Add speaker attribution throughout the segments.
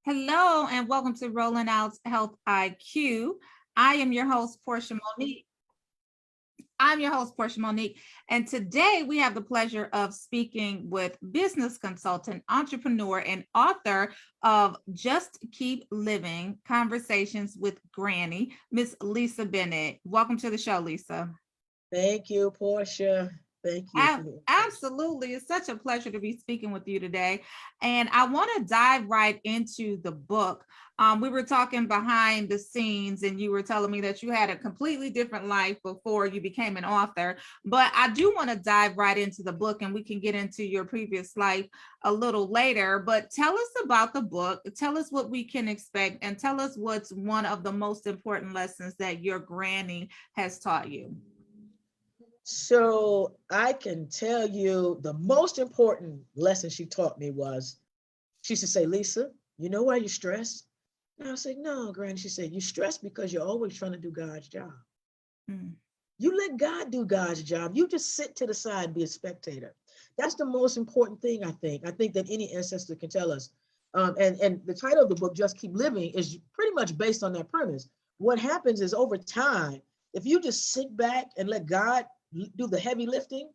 Speaker 1: Hello and welcome to Rolling Out Health IQ. I am your host, Portia Monique. And today we have the pleasure of speaking with business consultant, entrepreneur, and author of Just Keep Living Conversations with Granny, Miss Lisa Bennett. Welcome to the show, Lisa.
Speaker 2: Thank you, Portia. Thank you for the invitation.
Speaker 1: Absolutely. It's such a pleasure to be speaking with you today. And I want to dive right into the book. We were talking behind the scenes, and you were telling me that you had a completely different life before you became an author. But I do want to dive right into the book, and we can get into your previous life a little later. But tell us about the book. Tell us what we can expect, and tell us what's one of the most important lessons that your granny has taught you.
Speaker 2: So I can tell you the most important lesson she taught me was she used to say, Lisa, you know why you're stressed? And I said, no, Granny. She said, you're stressed because you're always trying to do God's job.
Speaker 1: Mm.
Speaker 2: You let God do God's job. You just sit to the side and be a spectator. That's the most important thing, I think. I think that any ancestor can tell us. And the title of the book, Just Keep Living, is pretty much based on that premise. What happens is over time, if you just sit back and let God do the heavy lifting,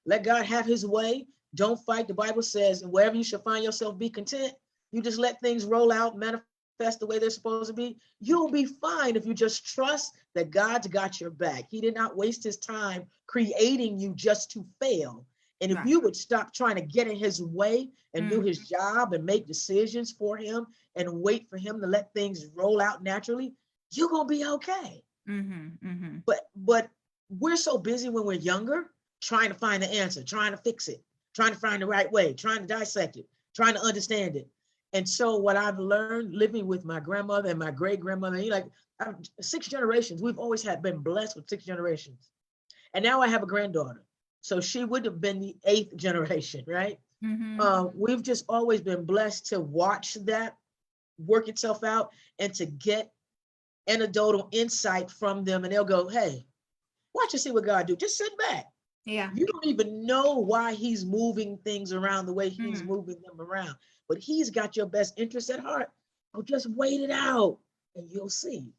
Speaker 2: let God have his way, don't fight. The Bible says, and wherever you shall find yourself, be content. You just let things roll out, manifest the way they're supposed to be. You'll be fine if you just trust that God's got your back. He did not waste his time creating you just to fail. And if
Speaker 1: Right.
Speaker 2: you would stop trying to get in his way and do
Speaker 1: Mm.
Speaker 2: his job and make decisions for him and wait for him to let things roll out naturally, you're going to be okay.
Speaker 1: Mm-hmm. Mm-hmm.
Speaker 2: But we're so busy when we're younger trying to find the answer, trying to fix it, trying to find the right way, trying to dissect it, trying to understand it. And so what I've learned living with my grandmother and my great grandmother, six generations, we've always had been blessed with six generations. And now I have a granddaughter. So she would have been the eighth generation, right?
Speaker 1: Mm-hmm.
Speaker 2: We've just always been blessed to watch that work itself out and to get anecdotal insight from them. And they'll go, hey, watch and see what God do. Just sit back.
Speaker 1: Yeah.
Speaker 2: You don't even know why he's moving things around the way he's
Speaker 1: Mm.
Speaker 2: moving them around, but he's got your best interest at heart. Oh, just wait it out and you'll see.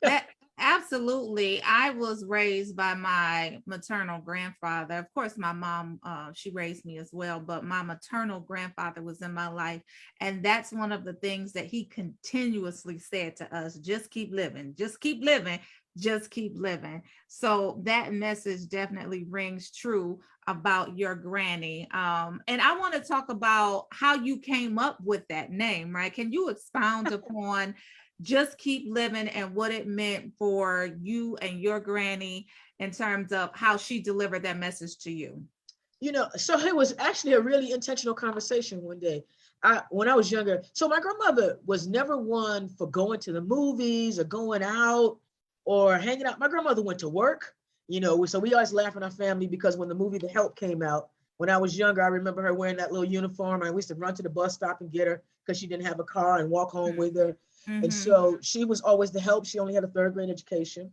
Speaker 1: That absolutely. I was raised by my maternal grandfather. Of course, my mom, she raised me as well, but my maternal grandfather was in my life. And that's one of the things that he continuously said to us: just keep living, just keep living, just keep living. So that message definitely rings true about your granny. And I want to talk about how you came up with that name, right? Can you expound upon just keep living and what it meant for you and your granny in terms of how she delivered that message to you?
Speaker 2: So it was actually a really intentional conversation one day. When I was younger, so my grandmother was never one for going to the movies or going out or hanging out. My grandmother went to work, so we always laugh in our family because when the movie The Help came out, when I was younger, I remember her wearing that little uniform. And we used to run to the bus stop and get her because she didn't have a car and walk home with her. And
Speaker 1: Mm-hmm.
Speaker 2: so she was always the help. She only had a third grade education.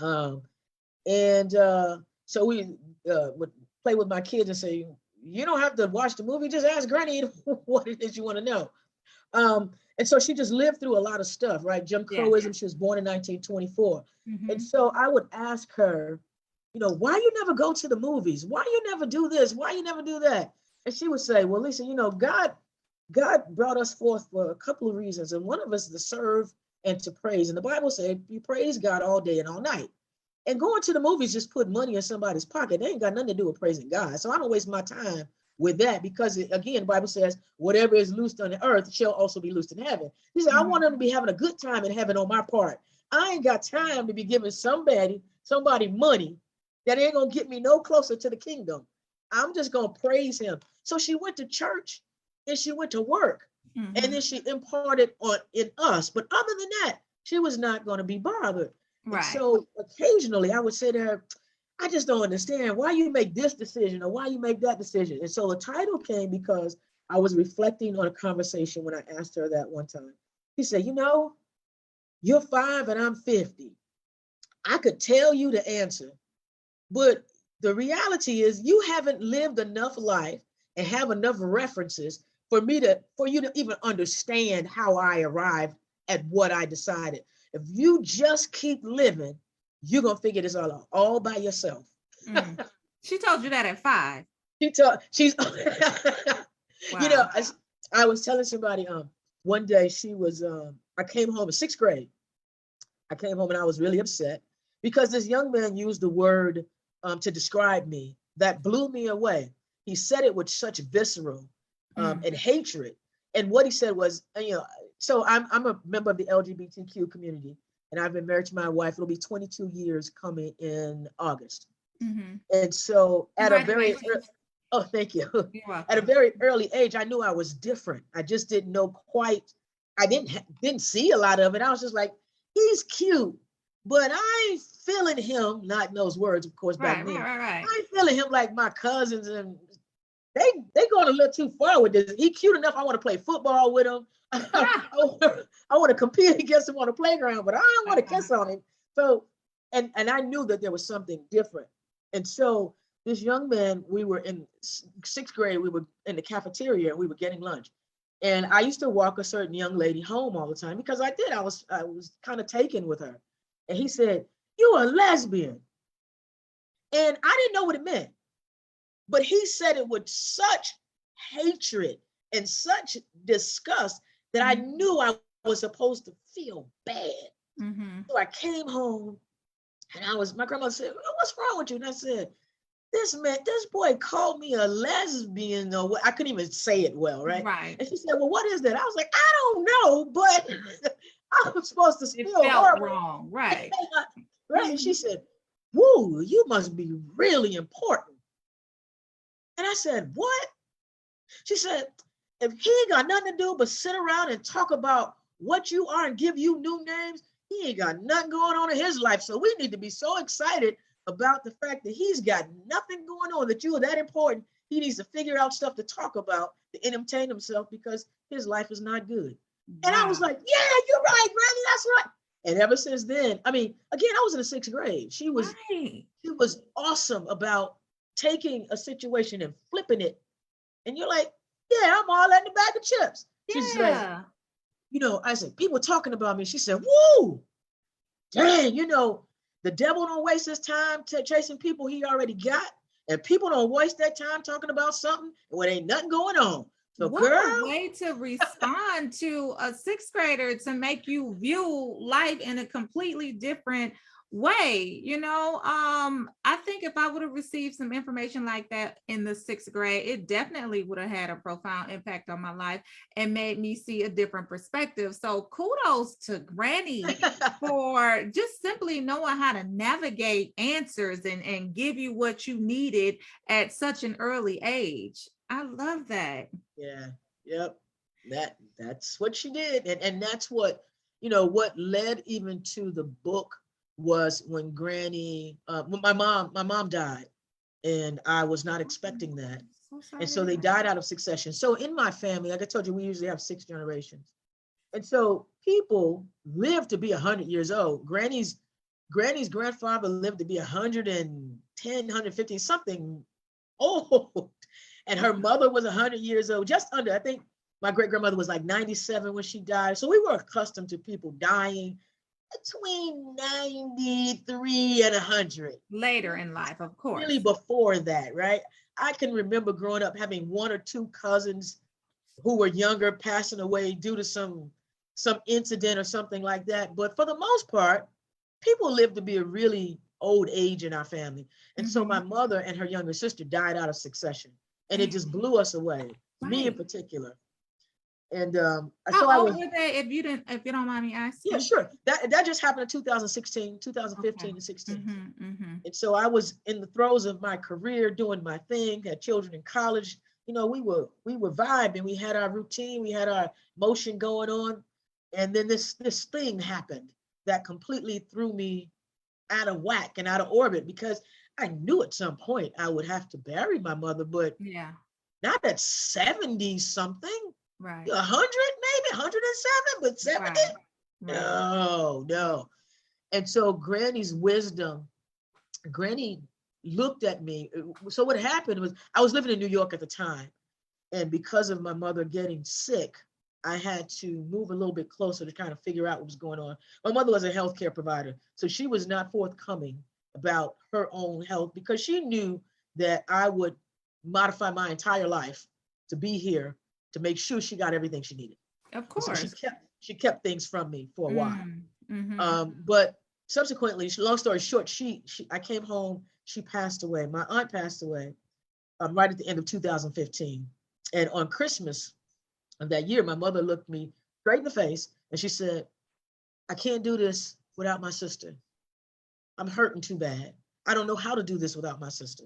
Speaker 2: Um, and so we would play with my kids and say, you don't have to watch the movie, just ask Granny what it is you want to know. And so she just lived through a lot of stuff, right? Jim
Speaker 1: Yeah.
Speaker 2: Crowism, she was born in 1924. And
Speaker 1: Mm-hmm.
Speaker 2: so I would ask her, why you never go to the movies? Why you never do this? Why you never do that? And she would say, well, Lisa, God brought us forth for a couple of reasons. And one of us is to serve and to praise. And the Bible said you praise God all day and all night. And going to the movies just put money in somebody's pocket. They ain't got nothing to do with praising God. So I don't waste my time with that because, again, the Bible says, whatever is loosed on the earth shall also be loosed in heaven. He said, I
Speaker 1: Mm-hmm.
Speaker 2: want them to be having a good time in heaven on my part. I ain't got time to be giving somebody money that ain't going to get me no closer to the kingdom. I'm just going to praise him. So she went to church and she went to work and
Speaker 1: Mm-hmm.
Speaker 2: then she imparted on in us. But other than that, she was not going to be bothered. And
Speaker 1: Right.
Speaker 2: so occasionally I would say to her, I just don't understand why you make this decision or why you make that decision. And so the title came because I was reflecting on a conversation when I asked her that one time. He said, you're 5 and I'm 50. I could tell you the answer, but the reality is you haven't lived enough life and have enough references for you to even understand how I arrived at what I decided. If you just keep living, you're gonna figure this all out all by yourself.
Speaker 1: Mm. She told you that at 5.
Speaker 2: She's you know,
Speaker 1: Wow.
Speaker 2: I was telling somebody one day she was I came home in sixth grade. I came home and I was really upset because this young man used the word to describe me that blew me away. He said it with such visceral
Speaker 1: Mm.
Speaker 2: and hatred. And what he said was, so I'm a member of the LGBTQ community, and I've been married to my wife. It'll be 22 years coming in August.
Speaker 1: Mm-hmm.
Speaker 2: And so at a very
Speaker 1: Congratulations.
Speaker 2: oh, thank you.
Speaker 1: You're
Speaker 2: At a
Speaker 1: welcome.
Speaker 2: very early age, I knew I was different. I just didn't know quite. I didn't see a lot of it. I was just like, he's cute, but I ain't feeling him. Not in those words, of course, back
Speaker 1: Right, right,
Speaker 2: then.
Speaker 1: right, right.
Speaker 2: I ain't feeling him like my cousins, and they going a little too far with this. He cute enough. I want to play football with him.
Speaker 1: Ah,
Speaker 2: I want to compete against him on the playground, but I don't want to
Speaker 1: uh-uh.
Speaker 2: kiss on him. So, and I knew that there was something different. And so this young man, we were in sixth grade. We were in the cafeteria. We were getting lunch, and I used to walk a certain young lady home all the time because I did. I was kind of taken with her, and he said, "You're a lesbian," and I didn't know what it meant. But he said it with such hatred and such disgust that I
Speaker 1: Mhm.
Speaker 2: knew I was supposed to feel bad.
Speaker 1: Mhm.
Speaker 2: So I came home and my grandmother said, "What's wrong with you?" And I said, this boy called me a lesbian. Or I couldn't even say it well, right?
Speaker 1: Right.
Speaker 2: And she said, "Well, what is that?" I was like, "I don't know, but I'm supposed to
Speaker 1: It
Speaker 2: feel
Speaker 1: felt
Speaker 2: horrible."
Speaker 1: wrong. Right.
Speaker 2: Right? And she said, "Woo, you must be really important." And I said, "What?" She said, "If he ain't got nothing to do but sit around and talk about what you are and give you new names, he ain't got nothing going on in his life. So we need to be so excited about the fact that he's got nothing going on, that you are that important. He needs to figure out stuff to talk about to entertain himself because his life is not good." And I was
Speaker 1: Wow.
Speaker 2: like, "Yeah, you're right, Granny, that's right." And ever since then, I mean, again, I was in the sixth grade.
Speaker 1: Right.
Speaker 2: She was awesome about taking a situation and flipping it, and you're like, "Yeah, I'm all in the bag of chips." She's like,
Speaker 1: Yeah.
Speaker 2: I said, "People talking about me." She said, "Woo, dang, the devil don't waste his time chasing people he already got. And people don't waste their time talking about something when ain't nothing going on. So,
Speaker 1: What
Speaker 2: girl,
Speaker 1: a way to respond to a sixth grader to make you view life in a completely different way. I think if I would have received some information like that in the sixth grade, it definitely would have had a profound impact on my life and made me see a different perspective. So kudos to Granny for just simply knowing how to navigate answers and give you what you needed at such an early age. I love that.
Speaker 2: yeah, yep, that's what she did. And that's what led even to the book was when when my mom died, and I was not expecting that.
Speaker 1: So sorry
Speaker 2: And
Speaker 1: to
Speaker 2: so
Speaker 1: hear
Speaker 2: they
Speaker 1: that.
Speaker 2: died out of succession. So in my family, like I told you, we usually have six generations. And so people live to be 100 years old. Granny's grandfather lived to be 110, 150, something old. And her mother was 100 years old, just under. I think my great grandmother was like 97 when she died. So we were accustomed to people dying between 93 and 100.
Speaker 1: Later in life, of
Speaker 2: Really
Speaker 1: course.
Speaker 2: before that, right? I can remember growing up having one or two cousins who were younger passing away due to some incident or something like that. But for the most part, people lived to be a really old age in our family. And so my
Speaker 1: Mhm.
Speaker 2: mother and her younger sister died out of succession. And it just
Speaker 1: Dang.
Speaker 2: blew us away, me in
Speaker 1: Right.
Speaker 2: particular. And so I
Speaker 1: How old
Speaker 2: was,
Speaker 1: were they if you don't mind me
Speaker 2: yeah,
Speaker 1: asking?
Speaker 2: sure. That just happened in 2016,
Speaker 1: Okay.
Speaker 2: 2015 and 16.
Speaker 1: Mm-hmm.
Speaker 2: And so I was in the throes of my career doing my thing, had children in college. We were vibing, we had our routine, we had our motion going on. And then this thing happened that completely threw me out of whack and out of orbit because I knew at some point I would have to bury my mother, but
Speaker 1: Yeah.
Speaker 2: not at 70 something,
Speaker 1: Right.
Speaker 2: 100 maybe, 107, but 70?
Speaker 1: Right. Right.
Speaker 2: No, no. And so Granny's wisdom, Granny looked at me. So what happened was I was living in New York at the time. And because of my mother getting sick, I had to move a little bit closer to kind of figure out what was going on. My mother was a healthcare provider, so she was not forthcoming about her own health because she knew that I would modify my entire life to be here to make sure she got everything she needed.
Speaker 1: Of
Speaker 2: And so
Speaker 1: course.
Speaker 2: she kept things from me for a while.
Speaker 1: Mm-hmm.
Speaker 2: But subsequently, long story short, she I came home. She passed away. My aunt passed away right at the end of 2015, and on Christmas of that year, my mother looked me straight in the face and she said, "I can't do this without my sister. I'm hurting too bad. I don't know how to do this without my sister."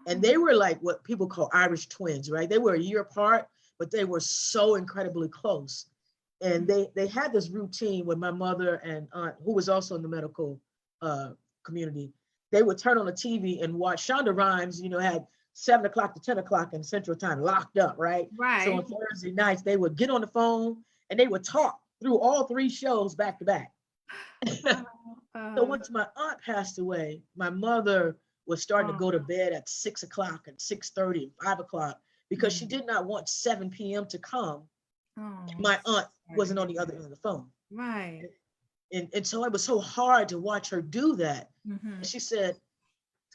Speaker 2: And
Speaker 1: Uh-huh.
Speaker 2: they were like what people call Irish twins, right? They were a year apart, but they were so incredibly close. And they had this routine when my mother and aunt, who was also in the medical uh, community, they would turn on the TV and watch. Shonda Rhimes, had 7 o'clock to 10 o'clock in Central Time locked up, right? So
Speaker 1: Right.
Speaker 2: on Thursday nights, they would get on the phone and they would talk through all three shows back to back.
Speaker 1: Uh,
Speaker 2: So
Speaker 1: uh,
Speaker 2: once my aunt passed away, my mother was starting to
Speaker 1: oh,
Speaker 2: go to bed at 6 o'clock and 6:30 and 5 o'clock because she
Speaker 1: mm,
Speaker 2: did not want 7 p.m. to come.
Speaker 1: oh,
Speaker 2: My aunt
Speaker 1: sorry to
Speaker 2: wasn't on
Speaker 1: hear
Speaker 2: the other
Speaker 1: that.
Speaker 2: end of the phone.
Speaker 1: Right.
Speaker 2: And so it was so hard to watch her do that.
Speaker 1: Mm-hmm.
Speaker 2: And she said,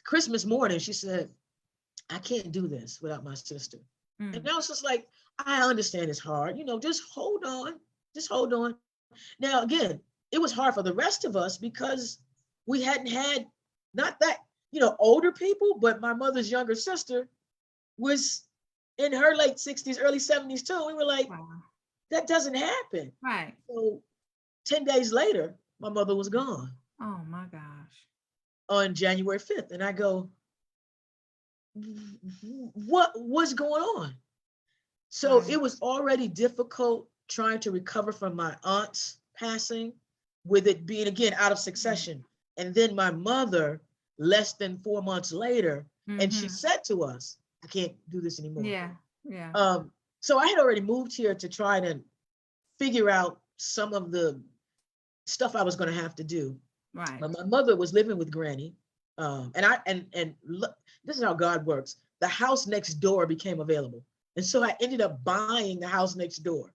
Speaker 2: Christmas morning, she said, "I can't do this without my sister." And
Speaker 1: Mm.
Speaker 2: I was just like, I understand it's hard, just hold on, just hold on. Now, again, it was hard for the rest of us because we hadn't had, not that, older people, but my mother's younger sister was in her late 60s, early 70s too. We were like,
Speaker 1: Wow.
Speaker 2: that doesn't happen.
Speaker 1: Right.
Speaker 2: So 10 days later, my mother was gone
Speaker 1: Oh my gosh.
Speaker 2: on January 5th. And I go, what was going on? So
Speaker 1: Right.
Speaker 2: it was already difficult trying to recover from my aunt's passing, with it being again out of succession. And then my mother, less than 4 months later, and she
Speaker 1: Mm-hmm.
Speaker 2: said to us, "I can't do this anymore."
Speaker 1: Yeah. Yeah.
Speaker 2: So I had already moved here to try to figure out some of the stuff I was going to have to do.
Speaker 1: Right.
Speaker 2: But my mother was living with Granny, and I and look, this is how God works. The house next door became available, and so I ended up buying the house next door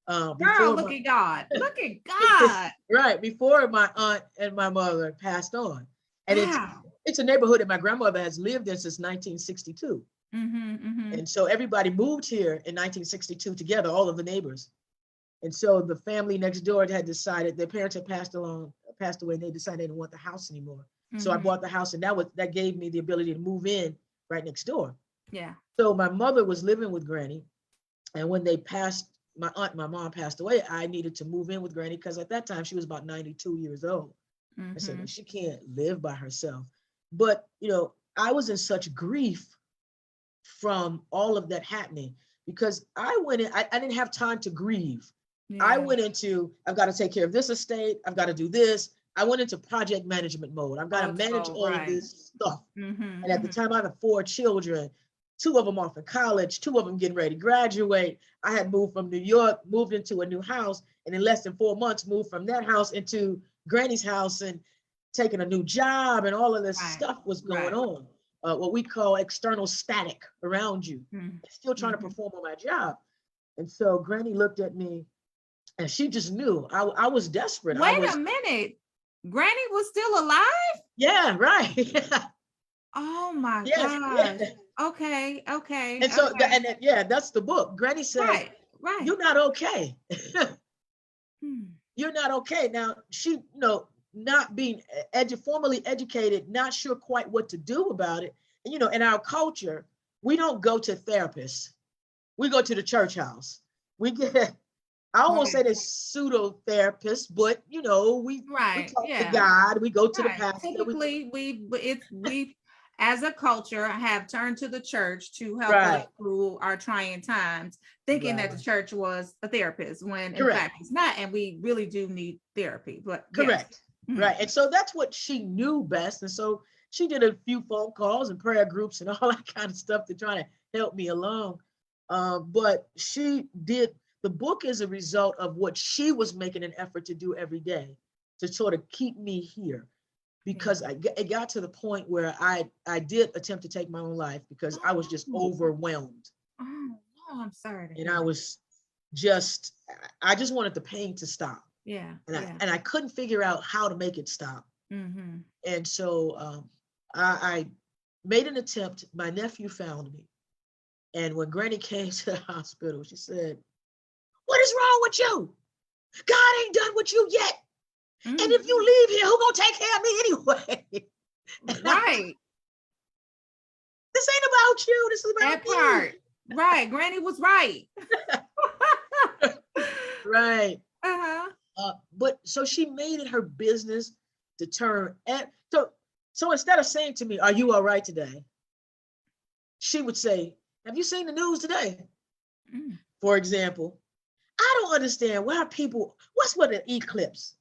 Speaker 1: Girl,
Speaker 2: before
Speaker 1: look
Speaker 2: my
Speaker 1: at God. Look at God.
Speaker 2: right before my aunt and my mother passed on, and
Speaker 1: Wow.
Speaker 2: it's a neighborhood that my grandmother has lived in since 1962,
Speaker 1: Mm-hmm. Mm-hmm.
Speaker 2: and so everybody moved here in 1962 together, all of the neighbors. And so the family next door had decided their parents had passed away, and they decided they didn't want the house anymore. So I
Speaker 1: Mm-hmm.
Speaker 2: bought the house, and that gave me the ability to move in right next door.
Speaker 1: Yeah.
Speaker 2: So my mother was living with Granny, and when they passed, my aunt and my mom passed away, I needed to move in with Granny because at that time she was about 92 years old. I said,
Speaker 1: Mm-hmm.
Speaker 2: well, she can't live by herself. But I was in such grief from all of that happening because I went in, I didn't have time to grieve. I
Speaker 1: Yeah.
Speaker 2: went into, I've got to take care of this estate, I've got to do this. I went into project management mode. I've got to manage
Speaker 1: Also,
Speaker 2: all of
Speaker 1: right.
Speaker 2: this stuff.
Speaker 1: Mm-hmm.
Speaker 2: And at the
Speaker 1: Mm-hmm.
Speaker 2: time, I have 4 children, two of them off in college, two of them getting ready to graduate. I had moved from New York, moved into a new house, and in less than 4 months, moved from that house into Granny's house and taking a new job, and all of this
Speaker 1: Right.
Speaker 2: stuff was going
Speaker 1: Right.
Speaker 2: on. What we call external static around you, still trying to
Speaker 1: Mm-hmm.
Speaker 2: perform on my job. And so Granny looked at me and she just knew I was desperate. I
Speaker 1: Wait a
Speaker 2: was,
Speaker 1: minute. Granny was still alive?
Speaker 2: yeah, right. Yeah,
Speaker 1: Oh my
Speaker 2: yes,
Speaker 1: gosh.
Speaker 2: yeah.
Speaker 1: Okay. Okay.
Speaker 2: And so,
Speaker 1: Okay.
Speaker 2: yeah, that's the book. Granny says,
Speaker 1: Right. Right.
Speaker 2: "You're not okay.
Speaker 1: Hmm.
Speaker 2: You're not okay." Now, she, not being formally educated, not sure quite what to do about it. And, in our culture, we don't go to therapists. We go to the church house. We get, I almost say
Speaker 1: Right.
Speaker 2: they're pseudo therapists, but we
Speaker 1: Right.
Speaker 2: talk to
Speaker 1: Yeah.
Speaker 2: God, we go to the
Speaker 1: Right.
Speaker 2: pastor,
Speaker 1: Typically, we as a culture have turned to the church to help us
Speaker 2: right,
Speaker 1: through our trying times, thinking that the
Speaker 2: right,
Speaker 1: church was a therapist when in
Speaker 2: correct,
Speaker 1: fact it's not, and we really do need therapy. But yes.
Speaker 2: correct,
Speaker 1: Hmm.
Speaker 2: right. And so that's what she knew best. And so she did a few phone calls and prayer groups and all that kind of stuff to try to help me along. But she did, the book is a result of what she was making an effort to do every day to sort of keep me here.
Speaker 1: Yeah.
Speaker 2: Because it got to the point where I did attempt to take my own life because I was just
Speaker 1: Oh,
Speaker 2: overwhelmed.
Speaker 1: Oh, no, I'm sorry to
Speaker 2: And
Speaker 1: hear.
Speaker 2: just, I just wanted the pain to stop.
Speaker 1: Yeah,
Speaker 2: And
Speaker 1: yeah.
Speaker 2: I couldn't figure out how to make it stop.
Speaker 1: Mm-hmm.
Speaker 2: And so I made an attempt. My nephew found me. And when Granny came to the hospital, she said, "What is wrong with you? God ain't done with you yet. And if you
Speaker 1: Mm-hmm.
Speaker 2: leave here, who gonna take care of me anyway?" And I was,
Speaker 1: Right.
Speaker 2: this ain't about you. This is about
Speaker 1: That part. Right. Granny was right.
Speaker 2: me. Right.
Speaker 1: Uh-huh.
Speaker 2: But so she made it her business to turn at so instead of saying to me, "Are you all right today?" She would say, "Have you seen the news today?"
Speaker 1: Mm.
Speaker 2: For example, I don't understand why people, what's with an eclipse?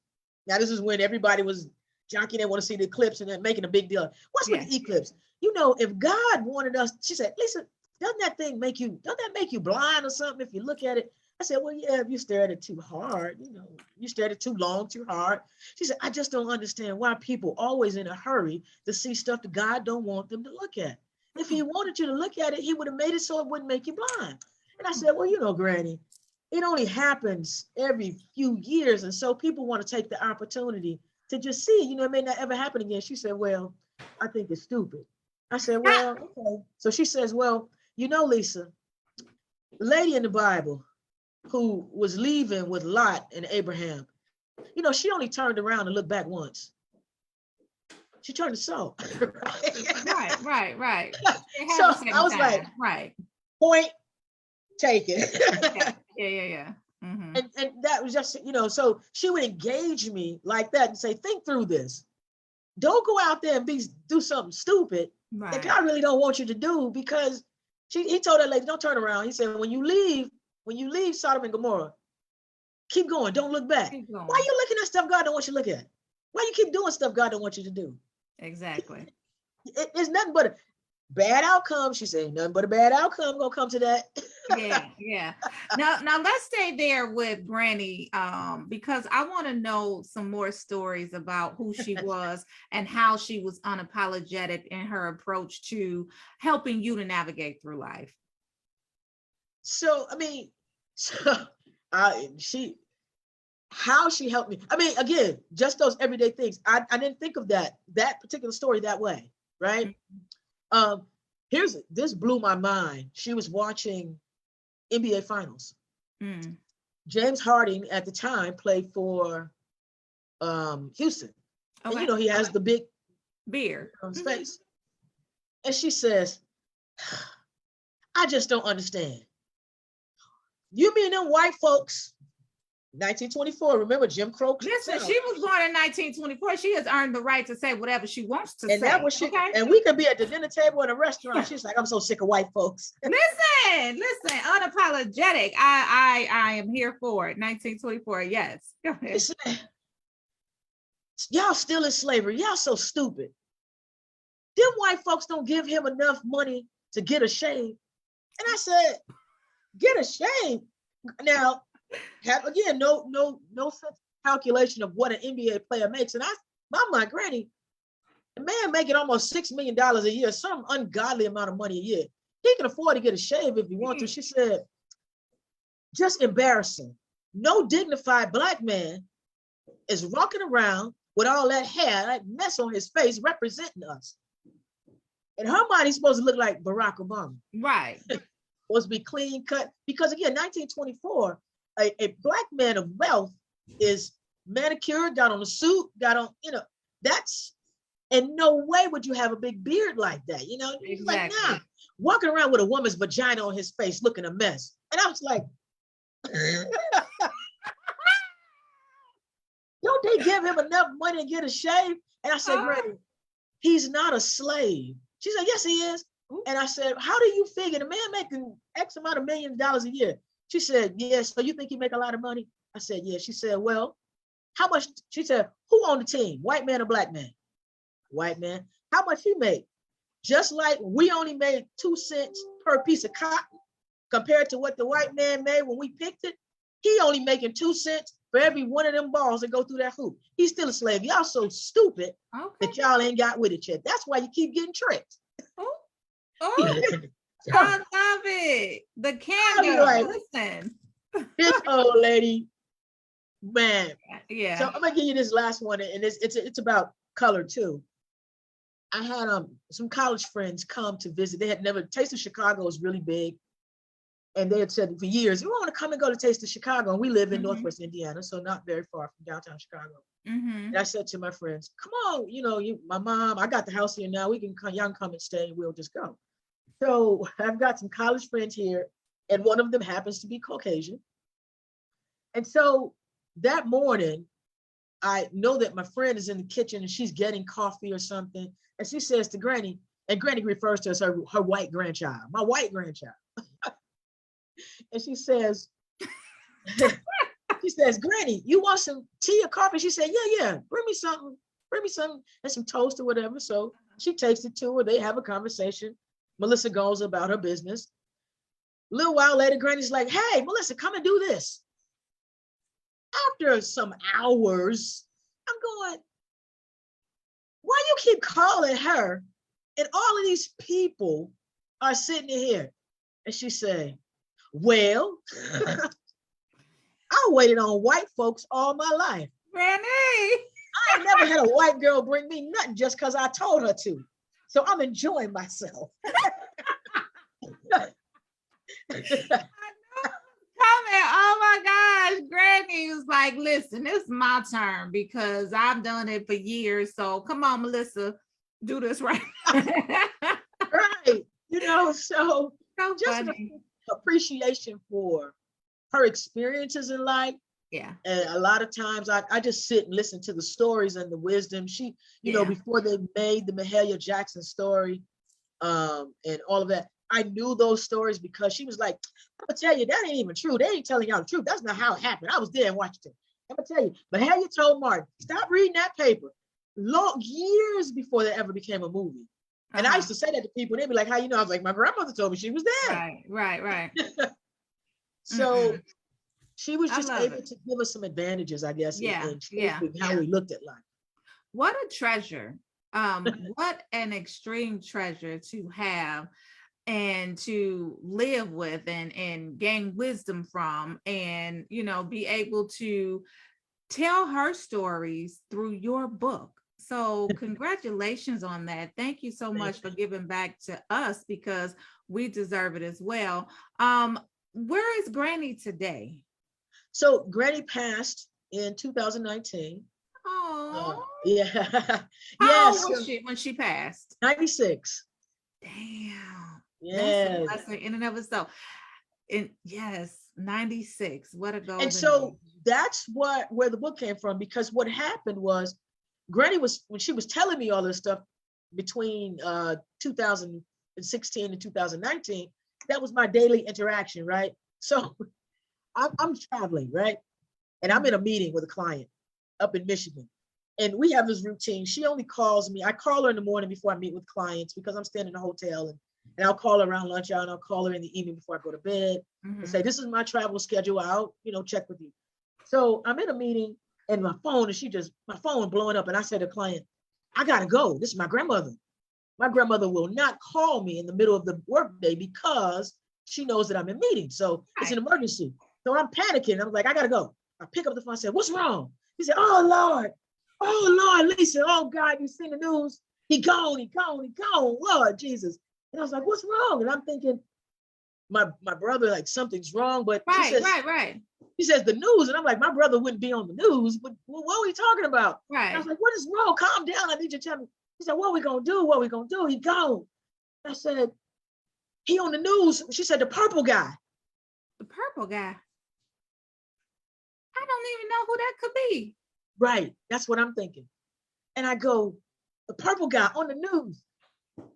Speaker 2: Now, this is when everybody was junking, they want to see the eclipse and then making a big deal. What's with
Speaker 1: Yeah.
Speaker 2: the eclipse? You know, if God wanted us, she said, "Lisa, don't that make you blind or something if you look at it?" I said, "Well, yeah, if you stare at it too hard, you stare at it too long, too hard." She said, "I just don't understand why people always in a hurry to see stuff that God don't want them to look at. If he
Speaker 1: Oh,
Speaker 2: wanted you to look at it, he would have made it so it wouldn't make you blind." And I
Speaker 1: oh.
Speaker 2: said, "Well, Granny, it only happens every few years. And so people want to take the opportunity to just see, it may not ever happen again." She said, "Well, I think it's stupid." I said, "Well, okay." So she says, "Well, Lisa, the lady in the Bible who was leaving with Lot and Abraham, she only turned around and looked back once. She turned to salt."
Speaker 1: Right, right, right. It
Speaker 2: So
Speaker 1: has a
Speaker 2: I
Speaker 1: second
Speaker 2: was like,
Speaker 1: time. Right.
Speaker 2: point taken.
Speaker 1: Yeah. Yeah, yeah, yeah. Mm-hmm.
Speaker 2: And that was just, so she would engage me like that and say, "Think through this. Don't go out there and do something stupid that
Speaker 1: Right.
Speaker 2: God really don't want you to do." Because he told that lady, "Don't turn around." He said, when you leave Sodom and Gomorrah, keep going. Don't look back.
Speaker 1: Keep
Speaker 2: Why are
Speaker 1: going.
Speaker 2: you looking at stuff God don't want you to look at? Why you keep doing stuff God don't want you to do?
Speaker 1: Exactly.
Speaker 2: It's nothing but a bad outcome. She said, "Nothing but a bad outcome gonna come to that."
Speaker 1: Yeah, yeah. Now let's stay there with Granny, because I want to know some more stories about who she was and how she was unapologetic in her approach to helping you to navigate through life.
Speaker 2: So I mean, so she how she helped me. I mean, again, just those everyday things. I didn't think of that particular story that way, right? Um, this blew my mind. She was watching NBA Finals.
Speaker 1: Mm.
Speaker 2: James Harden at the time played for Houston, and
Speaker 1: Okay.
Speaker 2: he has the big
Speaker 1: Beer.
Speaker 2: on his
Speaker 1: Mhm.
Speaker 2: face. And she says, "I just don't understand. You mean them white folks?" 1924. Remember Jim Crow
Speaker 1: Listen,
Speaker 2: South.
Speaker 1: she was born in 1924. She has earned the right to say whatever she wants to
Speaker 2: And that
Speaker 1: say.
Speaker 2: was she.
Speaker 1: Okay.
Speaker 2: And we could be at the dinner table in a restaurant. She's like, "I'm so sick of white folks."
Speaker 1: Listen, unapologetic. I am here for it. 1924. Yes. Go
Speaker 2: She
Speaker 1: ahead.
Speaker 2: said, "Y'all still in slavery. Y'all so stupid. Them white folks don't give him enough money to get a shave." And I said, "Get a shave?" Now, again, no sense calculation of what an NBA player makes. And my Granny, the man making almost $6 million a year, some ungodly amount of money a year. He can afford to get a shave if he wants to. She said, "Just embarrassing. No dignified black man is walking around with all that hair, that mess on his face, representing us." And her mind, he's supposed to look like Barack Obama.
Speaker 1: Right.
Speaker 2: Supposed to be clean cut. Because again, 1924, a black man of wealth is manicured, got on a suit, got on, that's, and no way would you have a big beard like that. He's like, nah,
Speaker 1: Exactly.
Speaker 2: walking around with a woman's vagina on his face looking a mess. And I was like, don't they give him enough money to get a shave? And I said,
Speaker 1: Oh.
Speaker 2: "Granny, he's not a slave." She said, "Yes, he is." And I said, "How do you figure the man making X amount of $1 million a year?" She said, "Yes. So you think he make a lot of money?" I said, "Yeah." She said, "Well, how much?" She said, "Who on the team? White man or black man?" "White man." "How much he make?" "Just like we only made 2 cents per piece of cotton compared to what the white man made when we picked it. He only making 2 cents for every one of them balls that go through that hoop. He's still a slave. Y'all so stupid
Speaker 1: Okay.
Speaker 2: that y'all ain't got with it yet. That's why you keep getting tricked."
Speaker 1: Oh. Oh. I
Speaker 2: So
Speaker 1: love it. The
Speaker 2: I was
Speaker 1: candor.
Speaker 2: like,
Speaker 1: Listen.
Speaker 2: this old lady, man. So
Speaker 1: Yeah.
Speaker 2: I'm gonna give you this last one, and it's about color too. I had some college friends come to visit. They had never Taste of Chicago is really big, and they had said for years, "We want to come and go to Taste of Chicago." And we live in
Speaker 1: Mm-hmm.
Speaker 2: Northwest Indiana, so not very far from downtown Chicago.
Speaker 1: Mm-hmm.
Speaker 2: And I said to my friends, "Come on, my mom, I got the house here now. We can come, y'all can come and stay, and we'll just go." So I've got some college friends here, and one of them happens to be Caucasian. And so that morning, I know that my friend is in the kitchen and she's getting coffee or something. And she says to Granny, and Granny refers to as her white grandchild, my white grandchild. And she says, she says, "Granny, you want some tea or coffee?" She said, "Yeah, bring me something and some toast or whatever." So she takes it to her. They have a conversation. Melissa goes about her business. A little while later, Granny's like, "Hey, Melissa, come and do this." After some hours, I'm going, "Why you keep calling her? And all of these people are sitting here." And she said, "Well, I waited on white folks all my life.
Speaker 1: Granny.
Speaker 2: I ain't never had a white girl bring me nothing just because I told her to. So I'm enjoying myself."
Speaker 1: Coming. Oh my gosh. Granny was like, listen, it's my turn because I've done it for years. So come on, Melissa, do this right.
Speaker 2: Right. So
Speaker 1: So
Speaker 2: just an
Speaker 1: funny.
Speaker 2: appreciation for her experiences in life.
Speaker 1: Yeah.
Speaker 2: And a lot of times I just sit and listen to the stories and the wisdom. She,
Speaker 1: Yeah.
Speaker 2: before they made the Mahalia Jackson story, and all of that, I knew those stories because she was like, "I'm gonna tell you, that ain't even true. They ain't telling y'all the truth. That's not how it happened. I was there and watched it. I'm gonna tell you." Mahalia told Martin, "Stop reading that paper." Long years before that ever became a movie. And I
Speaker 1: Uh-huh.
Speaker 2: used to say that to people, and they'd be like, "How you know?" I was like, "My grandmother told me she was there."
Speaker 1: Right. Right. Right.
Speaker 2: So
Speaker 1: Mm-mm.
Speaker 2: she was
Speaker 1: I
Speaker 2: just
Speaker 1: love
Speaker 2: able
Speaker 1: it.
Speaker 2: to give us some advantages, I guess, in,
Speaker 1: Yeah.
Speaker 2: in
Speaker 1: Yeah.
Speaker 2: shaping how
Speaker 1: Yeah.
Speaker 2: we looked at life.
Speaker 1: What a treasure. What an extreme treasure to have and to live with and gain wisdom from and be able to tell her stories through your book. So congratulations on that. Thank you so
Speaker 2: Thank
Speaker 1: much for
Speaker 2: you.
Speaker 1: giving back to us because we deserve it as well. Where is Granny today?
Speaker 2: So Granny passed in 2019.
Speaker 1: Oh,
Speaker 2: Yeah.
Speaker 1: how old
Speaker 2: Yes,
Speaker 1: was she when she passed?
Speaker 2: 96.
Speaker 1: Damn, that's a
Speaker 2: Yes.
Speaker 1: blessing in and of itself. And yes, 96. What a
Speaker 2: And
Speaker 1: golden
Speaker 2: so
Speaker 1: age.
Speaker 2: that's where the book came from, because what happened was Granny was, when she was telling me all this stuff between 2016 and 2019, that was my daily interaction, right? So I'm traveling, right? And I'm in a meeting with a client up in Michigan. And we have this routine. She only calls me. I call her in the morning before I meet with clients because I'm staying in a hotel, and I'll call her around lunch hour, and I'll call her in the evening before I go to bed and
Speaker 1: Mhm.
Speaker 2: say, "This is my travel schedule. I'll, check with you." So I'm in a meeting and my phone blowing up. And I said to the client, "I gotta go. This is my grandmother. My grandmother will not call me in the middle of the workday because she knows that I'm in meetings. So it's an
Speaker 1: Right.
Speaker 2: emergency." So I'm panicking. I'm like, "I gotta go." I pick up the phone and said, "What's wrong?" He said, "Oh Lord, oh Lord, Lisa, oh God, you seen the news? He gone, he gone, he gone, Lord Jesus." And I was like, "What's wrong?" And I'm thinking, my brother, like, something's wrong. But
Speaker 1: Right, right, right,
Speaker 2: she says the news, and I'm like, my brother wouldn't be on the news, but what are we talking about? And I was
Speaker 1: right.
Speaker 2: like, "What is wrong? Calm down. I need you to tell me." He said, "What are we gonna do? What are we gonna do? He gone." I said, "He on the news." She said, "The purple guy."
Speaker 1: The purple guy. I don't even know who that could be.
Speaker 2: Right. That's what I'm thinking. And I go, "The purple guy on the news,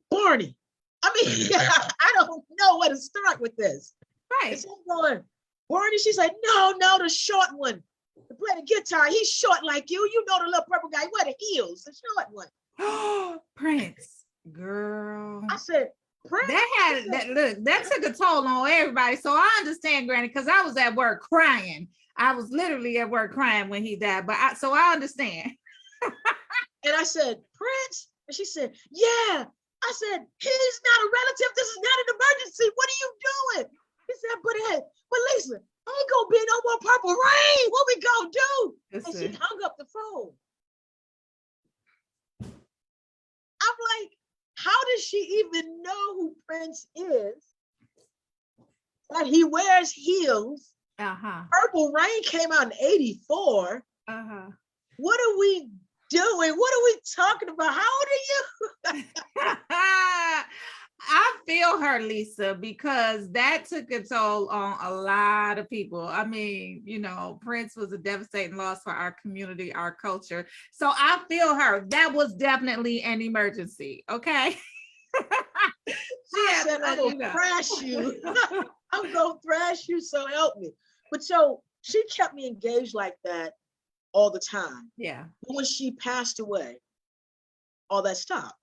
Speaker 2: Barney." I mean, I don't know where to start with this. And
Speaker 1: Right.
Speaker 2: so I'm going, "Barney?" She's like, "No, no, the short one. To play the guitar. He's short like you. You know the little purple guy. He wear the heels, the short one."
Speaker 1: Prince. Girl.
Speaker 2: I said, "Prince?"
Speaker 1: That
Speaker 2: She
Speaker 1: had
Speaker 2: said,
Speaker 1: that look, that took a toll on everybody. So I understand, Granny, because I was at work crying. I was literally at work crying when he died. So I understand.
Speaker 2: and I said, "Prince?" And she said, "Yeah, I said, he's not a relative. This is not an emergency. What are you doing? He said, but Lisa, ain't gonna be no more purple rain. What we gonna do? And she hung up the phone. I'm like, how does she even know who Prince is? That he wears heels. Purple Rain came out in '84. What are we doing? What are we talking about? How old are you?
Speaker 1: I feel her, Lisa, because that took a toll on a lot of people. I mean, you know, Prince was a devastating loss for our community, our culture. So I feel her. That was definitely an emergency. Okay.
Speaker 2: I said, I'm gonna thrash you. I'm gonna thrash you, so help me. But so she kept me engaged like that all the time.
Speaker 1: Yeah.
Speaker 2: But when she passed away, all that stopped.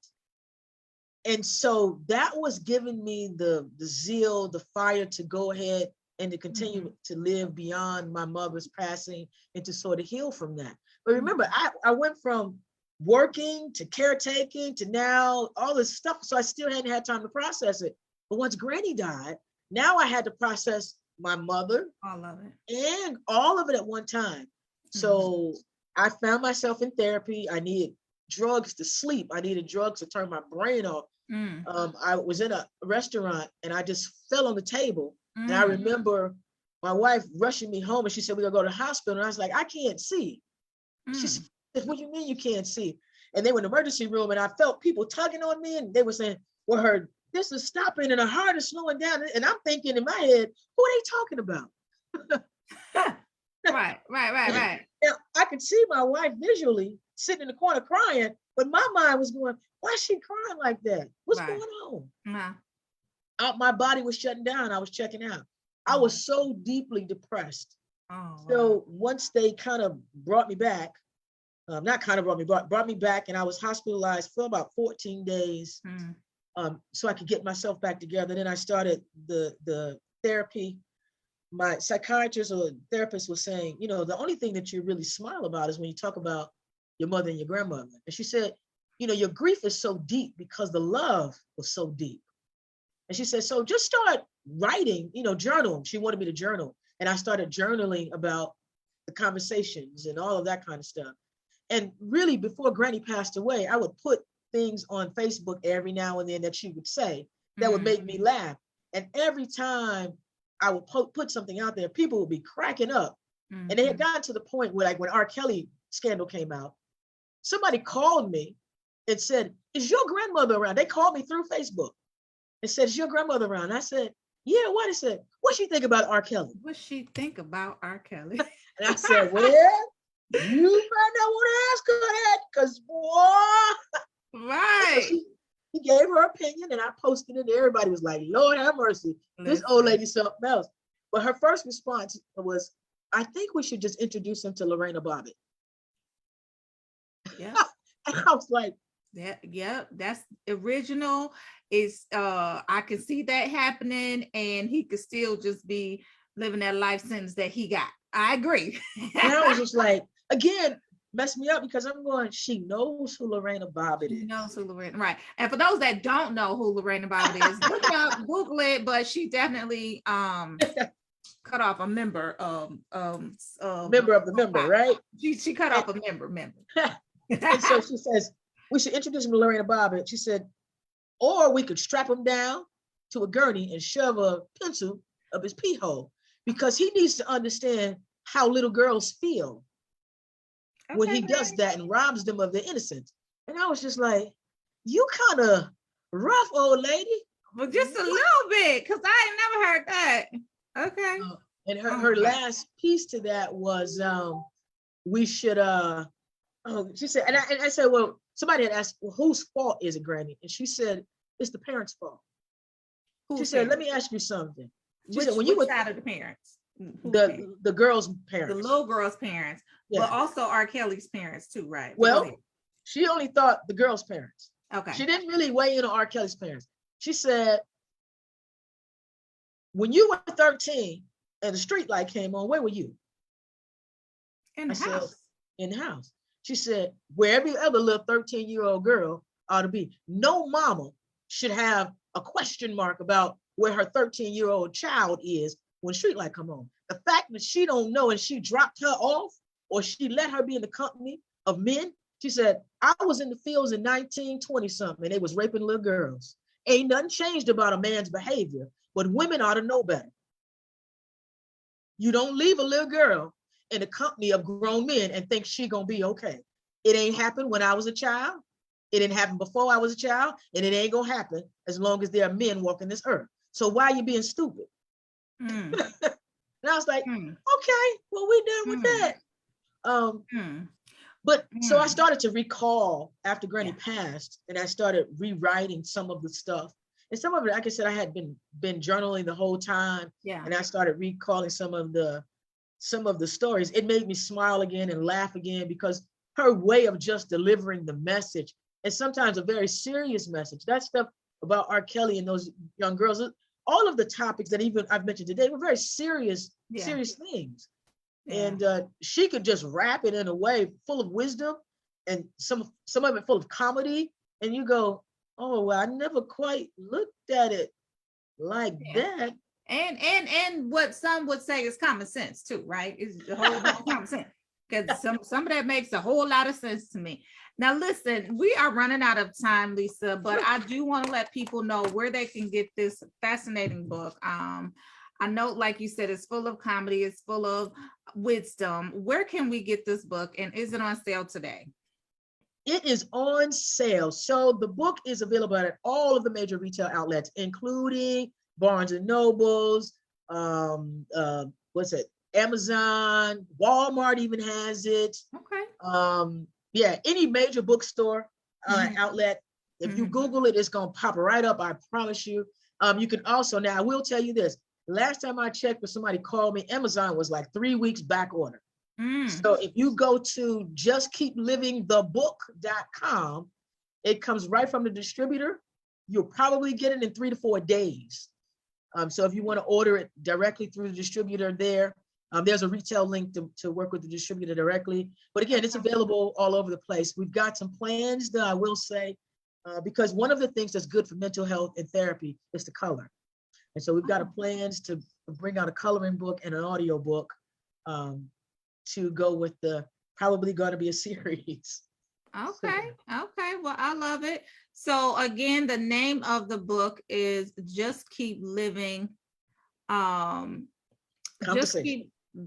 Speaker 2: And so that was giving me the zeal, the fire to go ahead and to continue to live beyond my mother's passing and to sort of heal from that. But remember, I went from working to caretaking to now all this stuff. So I still hadn't had time to process it. But once Granny died, now I had to process my mother,
Speaker 1: all of it,
Speaker 2: and all of it at one time. So I found myself in therapy. I needed drugs to sleep. I needed drugs to turn my brain off. I was in a restaurant and I just fell on the table. And I remember my wife rushing me home and she said, we're gonna go to the hospital. And I was like, I can't see. She said, what do you mean you can't see? And they were in the emergency room and I felt people tugging on me and they were saying, well, this is stopping and her heart is slowing down. And I'm thinking in my head, who are they talking about?
Speaker 1: Right.
Speaker 2: Now, I could see my wife visually sitting in the corner crying, but my mind was going, why is she crying like that? What's going on? My body was shutting down. I was checking out. I was so deeply depressed. So once they kind of brought me back, brought me back, and I was hospitalized for about 14 days so I could get myself back together. Then I started the therapy. My psychiatrist or therapist was saying, you know, the only thing that you really smile about is when you talk about your mother and your grandmother. And she said, you know, your grief is so deep because the love was so deep. And she said, so just start writing, you know, journal. She wanted me to journal. And I started journaling about the conversations and all of that kind of stuff. And really, before Granny passed away, I would put things on Facebook every now and then that she would say that would make me laugh. And every time I would put something out there, people would be cracking up. And they had gotten to the point where, like, when R. Kelly scandal came out, somebody called me and said, is your grandmother around? They called me through Facebook and said, is your grandmother around? I said, yeah, what? He said, what she think about R. Kelly?
Speaker 1: What she think about R. Kelly?
Speaker 2: And I said, well, you might not want to ask her that, because boy.
Speaker 1: Right.
Speaker 2: So he gave her opinion and I posted it. Everybody was like, Lord have mercy. This old lady something else. But her first response was, I think we should just introduce him to Lorena Bobbitt.
Speaker 1: Yeah.
Speaker 2: And I was like,
Speaker 1: that's original. Is I can see that happening, and he could still just be living that life sentence that he got. I agree.
Speaker 2: And I was just like, again, messed me up because I'm going, she knows who Lorena Bobbitt is.
Speaker 1: She knows who Lorena, right. And for those that don't know who Lorena Bobbitt is, look it up, Google it, but she definitely cut off a member of the
Speaker 2: member, right?
Speaker 1: She cut off a member.
Speaker 2: And so she says, we should introduce him to Lorena Bobbitt. She said, or we could strap him down to a gurney and shove a pencil up his pee hole, because he needs to understand how little girls feel when he does that and robs them of their innocence. And I was just like, you kind of rough, old lady.
Speaker 1: Well, just a little bit, because I ain't never heard that. Okay.
Speaker 2: And her last piece to that was, we should, she said, and I said, well, somebody had asked, well, whose fault is it, Granny? And she said, it's the parents' fault. She said, let me ask you something. She said, when you were
Speaker 1: side of the parents?
Speaker 2: The girl's parents.
Speaker 1: The little girl's parents, but also R. Kelly's parents too, right?
Speaker 2: Well, she only thought the girl's parents.
Speaker 1: Okay.
Speaker 2: She didn't really weigh in on R. Kelly's parents. She said, when you were 13 and the street light came on, where were you?
Speaker 1: In the house.
Speaker 2: In the house. She said, where every other little 13-year-old girl ought to be. No mama should have a question mark about where her 13-year-old child is when street light come on. The fact that she don't know and she dropped her off, or she let her be in the company of men. She said, I was in the fields in 1920 something and they was raping little girls. Ain't nothing changed about a man's behavior, but women ought to know better. You don't leave a little girl in the company of grown men and think she gonna be okay. It ain't happened when I was a child. It didn't happen before I was a child, and it ain't gonna happen as long as there are men walking this earth. So why are you being stupid?
Speaker 1: Mm.
Speaker 2: And I was like,
Speaker 1: Mm.
Speaker 2: okay, well, we done with that. But so I started to recall after Granny passed, and I started rewriting some of the stuff. And some of it, like I said, I had been journaling the whole time.
Speaker 1: Yeah.
Speaker 2: And I started recalling some of the stories. It made me smile again and laugh again, because her way of just delivering the message, and sometimes a very serious message. That stuff about R. Kelly and those young girls, all of the topics that even I've mentioned today were very serious, serious things. And she could just rap it in a way full of wisdom, and some of it full of comedy. And you go, oh, well, I never quite looked at it like that.
Speaker 1: And what some would say is common sense too, right? It's the whole common sense, because some of that makes a whole lot of sense to me. Now, listen, we are running out of time, Lisa, but I do want to let people know where they can get this fascinating book. I know, like you said, it's full of comedy, it's full of wisdom. Where can we get this book, and is it on sale today?
Speaker 2: It is on sale. So the book is available at all of the major retail outlets, including Barnes and Nobles, Amazon, Walmart even has it.
Speaker 1: Okay.
Speaker 2: Any major bookstore outlet. If you Google it, it's gonna pop right up, I promise you. You can also, now I will tell you this, last time I checked, when somebody called me, Amazon was like 3 weeks back order. So if you go to justkeeplivingthebook.com, it comes right from the distributor. You'll probably get it in 3 to 4 days. So if you want to order it directly through the distributor there, there's a retail link to work with the distributor directly. But again, it's available all over the place. We've got some plans that I will say, because one of the things that's good for mental health and therapy is to color. And so we've got plans to bring out a coloring book and an audio book to go with the probably going to be a series.
Speaker 1: Okay. Well, I love it. So again, the name of the book is Just Keep Living.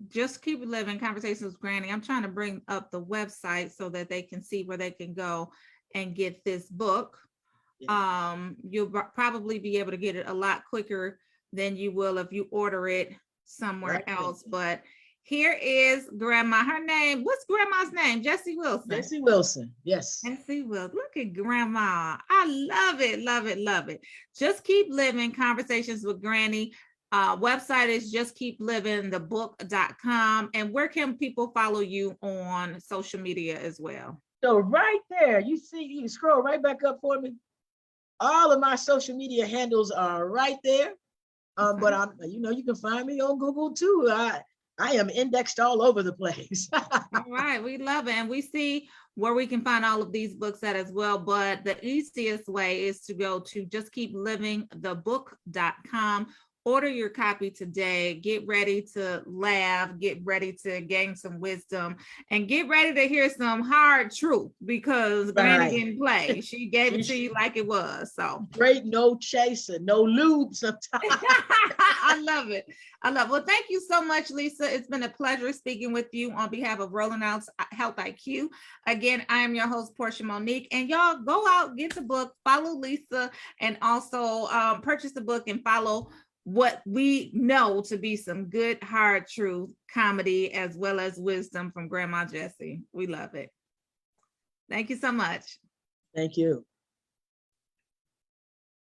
Speaker 1: Just keep living Conversations with Granny. I'm trying to bring up the website so that they can see where they can go and get this book. You'll probably be able to get it a lot quicker than you will if you order it somewhere else. But here is Grandma. Her name, what's Grandma's name? Jessie Wilson.
Speaker 2: Jessie Wilson, yes.
Speaker 1: Jessie Wilson. Look at Grandma. I love it, love it, love it. Just Keep Living Conversations with Granny. Website is justkeeplivingthebook.com. And where can people follow you on social media as well?
Speaker 2: So right there, you see, you scroll right back up for me. All of my social media handles are right there. But you can find me on Google too. I am indexed all over the place.
Speaker 1: All right, we love it. And we see where we can find all of these books at as well. But the easiest way is to go to justkeeplivingthebook.com. Order your copy today. Get ready to laugh, get ready to gain some wisdom, and get ready to hear some hard truth, because Granny didn't play. She gave it to you like it was. So
Speaker 2: great, no chaser, no lube sometimes.
Speaker 1: I love it. Well, thank you so much, Lisa. It's been a pleasure speaking with you on behalf of Rolling Out Health IQ. Again, I am your host, Portia Monique, and y'all go out, get the book, follow Lisa, and also purchase the book and follow what we know to be some good, hard truth comedy, as well as wisdom from Grandma Jessie. We love it. Thank you so much.
Speaker 2: Thank you.